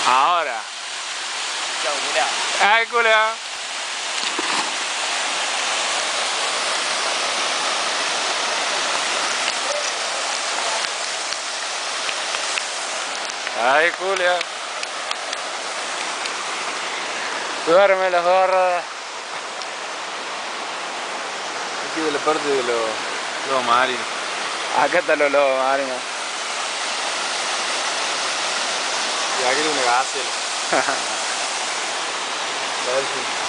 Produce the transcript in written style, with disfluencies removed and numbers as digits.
Ahora. Chau, mirá. Ay, culo. Ay, Julia. Duerme los gorros. Aquí de la parte de los marinos. Acá están los lobos marinos. Y aquí hay una gacela. A ver si